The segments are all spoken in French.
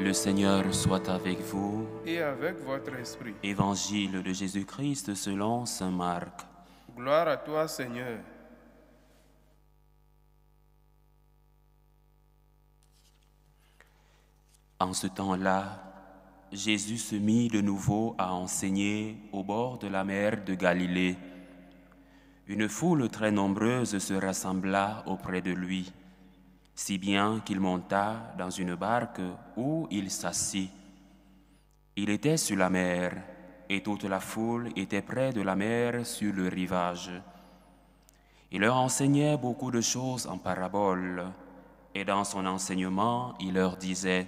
Le Seigneur soit avec vous. Et avec votre esprit. Évangile de Jésus-Christ selon saint Marc. Gloire à toi, Seigneur. En ce temps-là, Jésus se mit de nouveau à enseigner au bord de la mer de Galilée. Une foule très nombreuse se rassembla auprès de lui, si bien qu'il monta dans une barque où il s'assit. Il était sur la mer, et toute la foule était près de la mer sur le rivage. Il leur enseignait beaucoup de choses en paraboles, et dans son enseignement, il leur disait: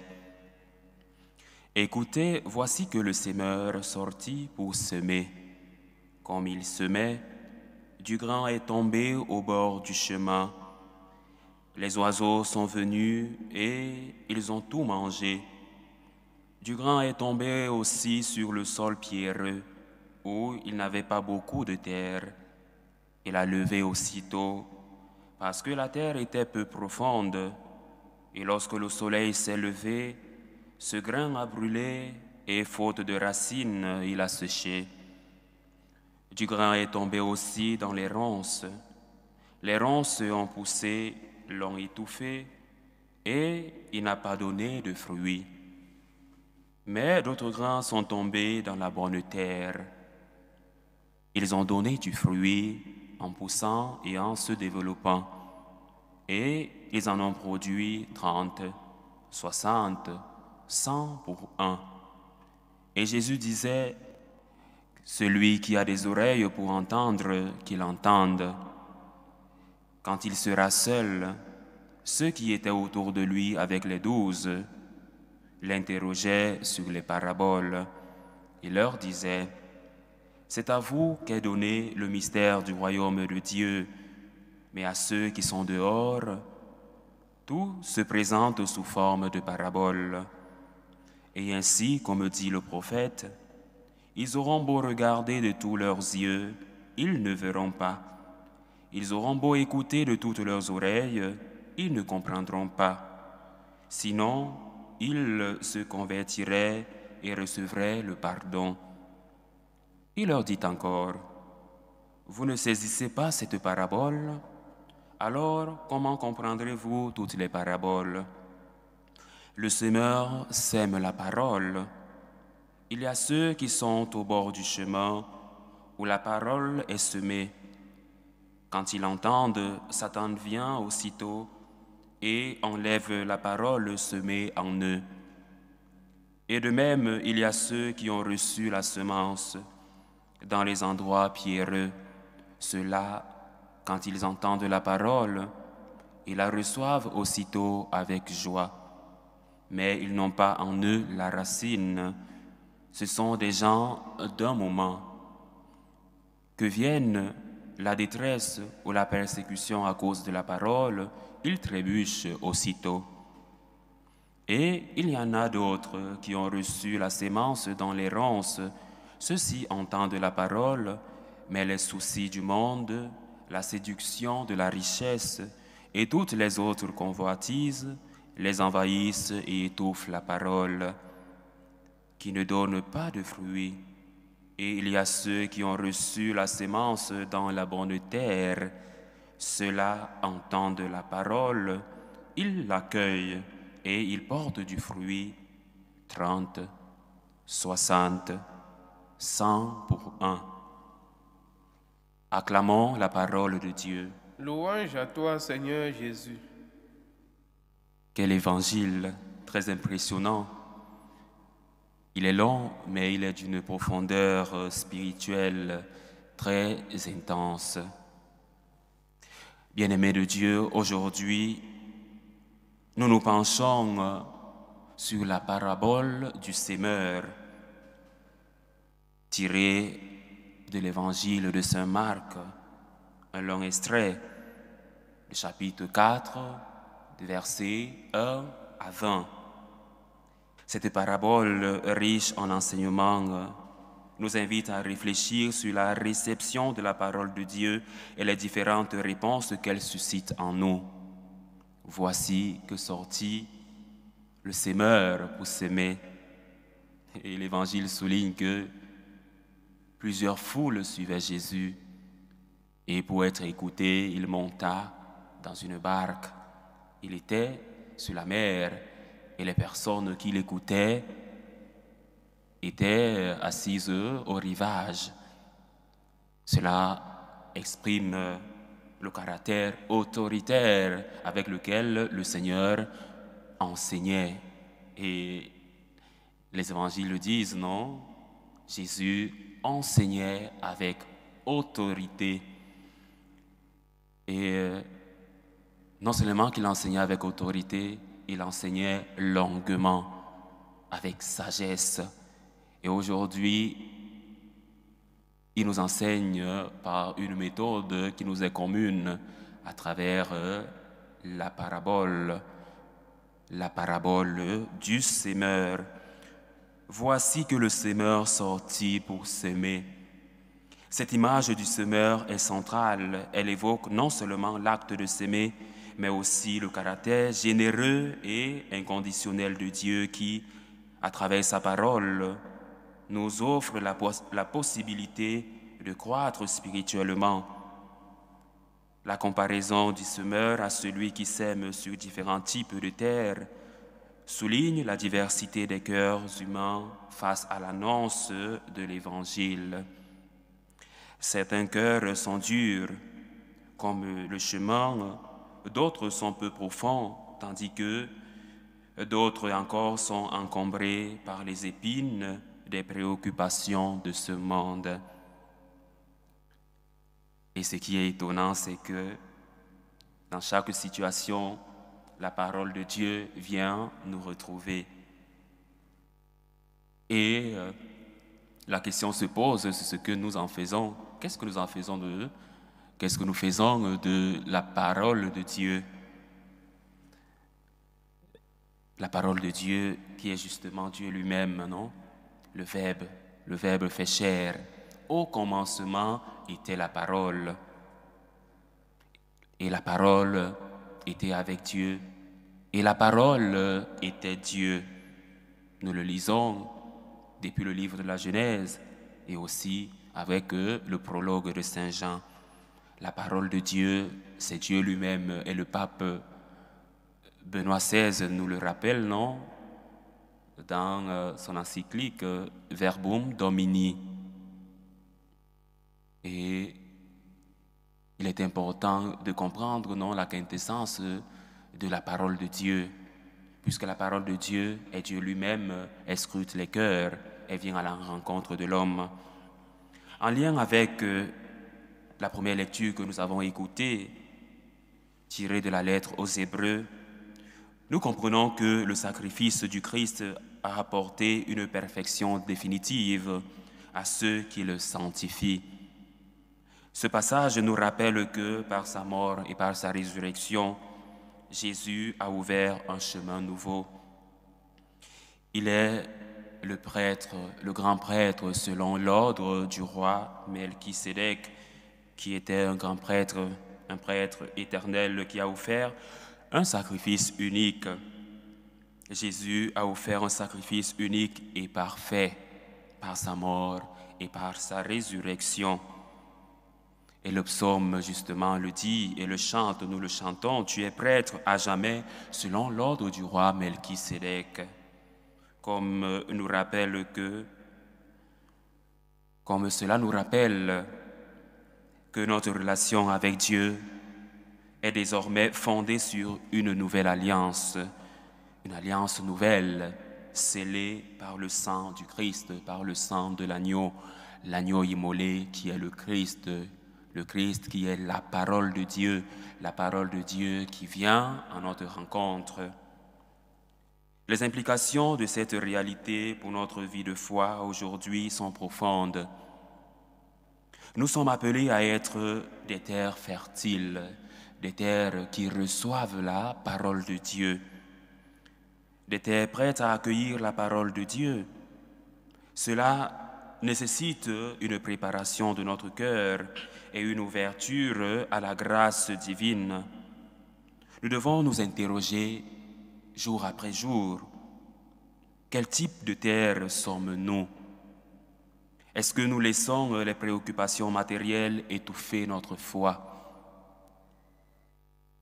Écoutez, voici que le semeur sortit pour semer. Comme il semait, du grain est tombé au bord du chemin. Les oiseaux sont venus et ils ont tout mangé. Du grain est tombé aussi sur le sol pierreux, où il n'avait pas beaucoup de terre. Il a levé aussitôt, parce que la terre était peu profonde, et lorsque le soleil s'est levé, ce grain a brûlé, et faute de racines, il a séché. Du grain est tombé aussi dans les ronces. Les ronces ont poussé, l'ont étouffé, et il n'a pas donné de fruits. Mais d'autres grains sont tombés dans la bonne terre. Ils ont donné du fruit en poussant et en se développant. Et ils en ont produit 30, 60, 100 pour un. Et Jésus disait: Celui qui a des oreilles pour entendre, qu'il entende. Quand il sera seul, ceux qui étaient autour de lui avec les 12 l'interrogeaient sur les paraboles. Il leur disait: C'est à vous qu'est donné le mystère du royaume de Dieu, mais à ceux qui sont dehors, tout se présente sous forme de paraboles. Et ainsi, comme dit le prophète, ils auront beau regarder de tous leurs yeux, ils ne verront pas. Ils auront beau écouter de toutes leurs oreilles, ils ne comprendront pas. Sinon, ils se convertiraient et recevraient le pardon. Il leur dit encore: Vous ne saisissez pas cette parabole? Alors, comment comprendrez-vous toutes les paraboles? Le semeur sème la parole. Il y a ceux qui sont au bord du chemin où la parole est semée. Quand ils l'entendent, Satan vient aussitôt et enlève la parole semée en eux. Et de même, il y a ceux qui ont reçu la semence dans les endroits pierreux. Ceux-là, quand ils entendent la parole, ils la reçoivent aussitôt avec joie. Mais ils n'ont pas en eux la racine. Ce sont des gens d'un moment. Que vienne la détresse ou la persécution à cause de la parole, ils trébuchent aussitôt. Et il y en a d'autres qui ont reçu la sémence dans les ronces. Ceux-ci entendent la parole, mais les soucis du monde, la séduction de la richesse et toutes les autres convoitises les envahissent et étouffent la parole, qui ne donne pas de fruits. Et il y a ceux qui ont reçu la sémence dans la bonne terre. Ceux-là entendent la parole, ils l'accueillent et ils portent du fruit, 30, 60, 100 pour un. Acclamons la parole de Dieu. Louange à toi, Seigneur Jésus. Quel évangile très impressionnant. Il est long, mais il est d'une profondeur spirituelle très intense. Bien-aimés de Dieu, aujourd'hui, nous nous penchons sur la parabole du semeur, tirée de l'évangile de saint Marc, un long extrait du chapitre 4, des versets 1 à 20. Cette parabole riche en enseignements nous invite à réfléchir sur la réception de la parole de Dieu et les différentes réponses qu'elle suscite en nous. Voici que sortit le sémeur pour s'aimer. Et l'Évangile souligne que plusieurs foules suivaient Jésus. Et pour être écouté, il monta dans une barque. Il était sur la mer et les personnes qui l'écoutaient étaient assises au rivage. Cela exprime le caractère autoritaire avec lequel le Seigneur enseignait. Et les évangiles le disent, non? Jésus enseignait avec autorité. Et non seulement qu'il enseignait avec autorité, il enseignait longuement, avec sagesse. Et aujourd'hui, il nous enseigne par une méthode qui nous est commune à travers la parabole du sémeur. Voici que le sémeur sortit pour s'aimer. Cette image du semeur est centrale. Elle évoque non seulement l'acte de s'aimer, mais aussi le caractère généreux et inconditionnel de Dieu qui, à travers sa parole, nous offre la possibilité de croître spirituellement. La comparaison du semeur à celui qui sème sur différents types de terre souligne la diversité des cœurs humains face à l'annonce de l'Évangile. Certains cœurs sont durs, comme le chemin, d'autres sont peu profonds, tandis que d'autres encore sont encombrés par les épines des préoccupations de ce monde. Et ce qui est étonnant, c'est que dans chaque situation, la parole de Dieu vient nous retrouver. Et la question se pose, c'est ce que nous en faisons. Qu'est-ce que nous en faisons de Qu'est-ce que nous faisons de la parole de Dieu? La parole de Dieu qui est justement Dieu lui-même, non? Le Verbe fait chair. Au commencement était la parole. Et la parole était avec Dieu. Et la parole était Dieu. Nous le lisons depuis le livre de la Genèse et aussi avec le prologue de Saint Jean. La parole de Dieu, c'est Dieu lui-même. Et le pape Benoît XVI nous le rappelle, non? Dans son encyclique Verbum Domini. Et il est important de comprendre, non, la quintessence de la parole de Dieu, puisque la parole de Dieu est Dieu lui-même, elle scrute les cœurs, elle vient à la rencontre de l'homme. En lien avec la première lecture que nous avons écoutée, tirée de la lettre aux Hébreux, nous comprenons que le sacrifice du Christ a apporté une perfection définitive à ceux qui le sanctifient. Ce passage nous rappelle que par sa mort et par sa résurrection, Jésus a ouvert un chemin nouveau. Il est le prêtre, le grand prêtre selon l'ordre du roi Melchisédek, qui était un grand prêtre, un prêtre éternel qui a offert un sacrifice unique. Jésus a offert un sacrifice unique et parfait par sa mort et par sa résurrection. Et le psaume, justement, le dit et le chante, nous le chantons, « Tu es prêtre à jamais selon l'ordre du roi Melchisédek », comme cela nous rappelle que notre relation avec Dieu est désormais fondée sur une nouvelle alliance, une alliance nouvelle, scellée par le sang du Christ, par le sang de l'agneau immolé qui est le Christ qui est la parole de Dieu qui vient à notre rencontre. Les implications de cette réalité pour notre vie de foi aujourd'hui sont profondes. Nous sommes appelés à être des terres fertiles, des terres qui reçoivent la parole de Dieu, des terres prêtes à accueillir la parole de Dieu. Cela nécessite une préparation de notre cœur et une ouverture à la grâce divine. Nous devons nous interroger jour après jour Quel type de terre sommes-nous? Est-ce que nous laissons les préoccupations matérielles étouffer notre foi?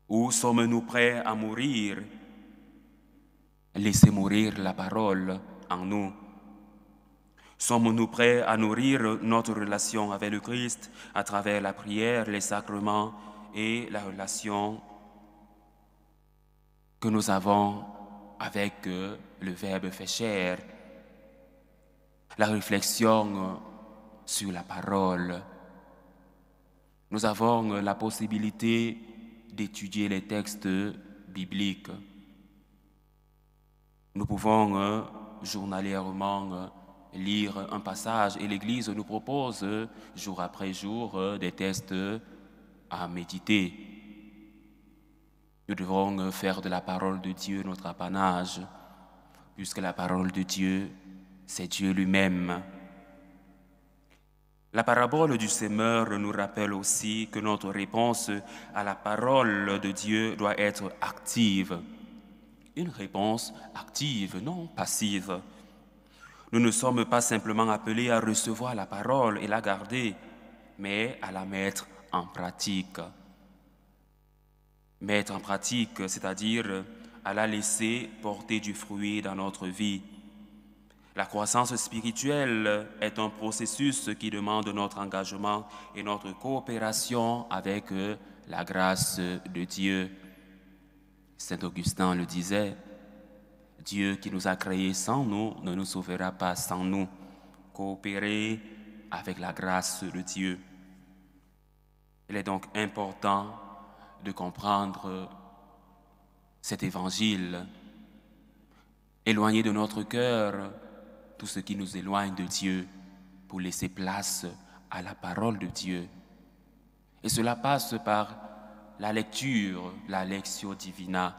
Ou sommes-nous prêts à mourir? Laissez mourir la parole en nous. Sommes-nous prêts à nourrir notre relation avec le Christ à travers la prière, les sacrements et la relation que nous avons avec le Verbe fait chair, la réflexion sur la parole? Nous avons la possibilité d'étudier les textes bibliques. Nous pouvons journalièrement lire un passage et l'Église nous propose jour après jour des textes à méditer. Nous devons faire de la parole de Dieu notre apanage, puisque la parole de Dieu, c'est Dieu lui-même. La parabole du semeur nous rappelle aussi que notre réponse à la parole de Dieu doit être active. Une réponse active, non passive. Nous ne sommes pas simplement appelés à recevoir la parole et la garder, mais à la mettre en pratique. Mettre en pratique, c'est-à-dire à la laisser porter du fruit dans notre vie. La croissance spirituelle est un processus qui demande notre engagement et notre coopération avec la grâce de Dieu. Saint Augustin le disait, Dieu qui nous a créés sans nous ne nous sauvera pas sans nous. Coopérer avec la grâce de Dieu. Il est donc important de comprendre cet évangile, éloigner de notre cœur tout ce qui nous éloigne de Dieu pour laisser place à la parole de Dieu. Et cela passe par la lecture, la lectio divina,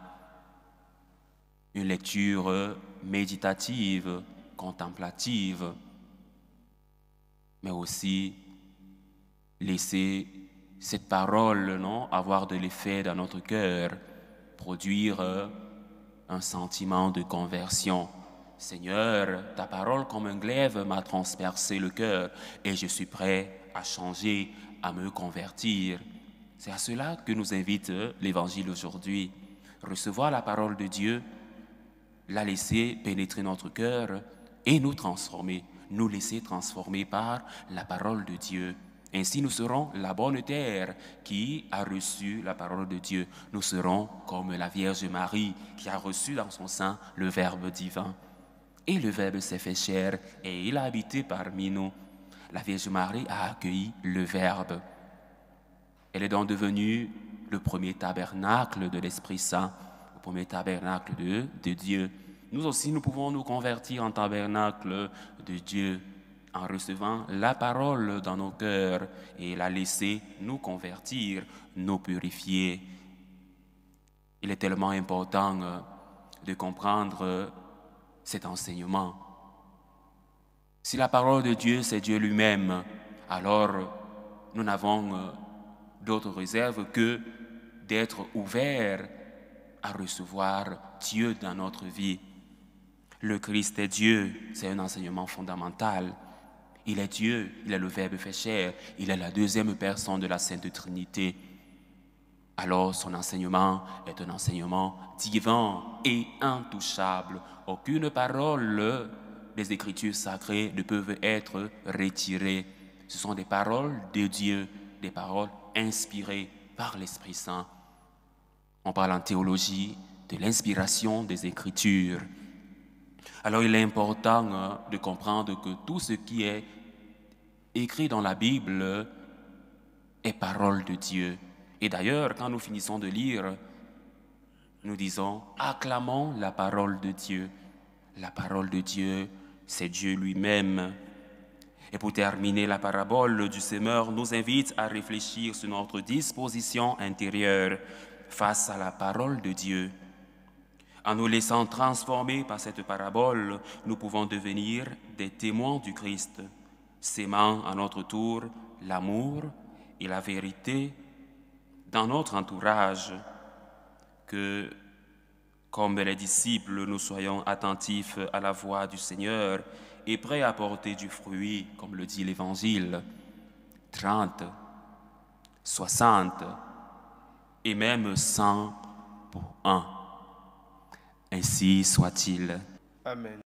une lecture méditative, contemplative, mais aussi laisser cette parole avoir de l'effet dans notre cœur, produire un sentiment de conversion. Seigneur, ta parole comme un glaive m'a transpercé le cœur et je suis prêt à changer, à me convertir. C'est à cela que nous invite l'Évangile aujourd'hui. Recevoir la parole de Dieu, la laisser pénétrer notre cœur et nous transformer, nous laisser transformer par la parole de Dieu. Ainsi, nous serons la bonne terre qui a reçu la parole de Dieu. Nous serons comme la Vierge Marie qui a reçu dans son sein le Verbe divin. Et le Verbe s'est fait chair et il a habité parmi nous. La Vierge Marie a accueilli le Verbe. Elle est donc devenue le premier tabernacle de l'Esprit Saint, le premier tabernacle de Dieu. Nous aussi, nous pouvons nous convertir en tabernacle de Dieu en recevant la parole dans nos cœurs et la laisser nous convertir, nous purifier. Il est tellement important de comprendre cet enseignement. Si la parole de Dieu, c'est Dieu lui-même, alors nous n'avons d'autre réserve que d'être ouverts à recevoir Dieu dans notre vie. Le Christ est Dieu, c'est un enseignement fondamental. Il est Dieu, il est le Verbe fait chair, il est la deuxième personne de la Sainte Trinité. Alors son enseignement est un enseignement divin et intouchable. Aucune parole des Écritures sacrées ne peut être retirée. Ce sont des paroles de Dieu, des paroles inspirées par l'Esprit Saint. On parle en théologie de l'inspiration des Écritures. Alors il est important de comprendre que tout ce qui est écrit dans la Bible est parole de Dieu. Et d'ailleurs, quand nous finissons de lire, nous disons « acclamons la parole de Dieu ». La parole de Dieu, c'est Dieu lui-même. Et pour terminer, la parabole du semeur nous invite à réfléchir sur notre disposition intérieure face à la parole de Dieu. En nous laissant transformer par cette parabole, nous pouvons devenir des témoins du Christ, s'aimant à notre tour l'amour et la vérité dans notre entourage. Que Comme les disciples, nous soyons attentifs à la voix du Seigneur et prêts à porter du fruit, comme le dit l'Évangile, 30, 60 et même 100 pour un. Ainsi soit-il. Amen.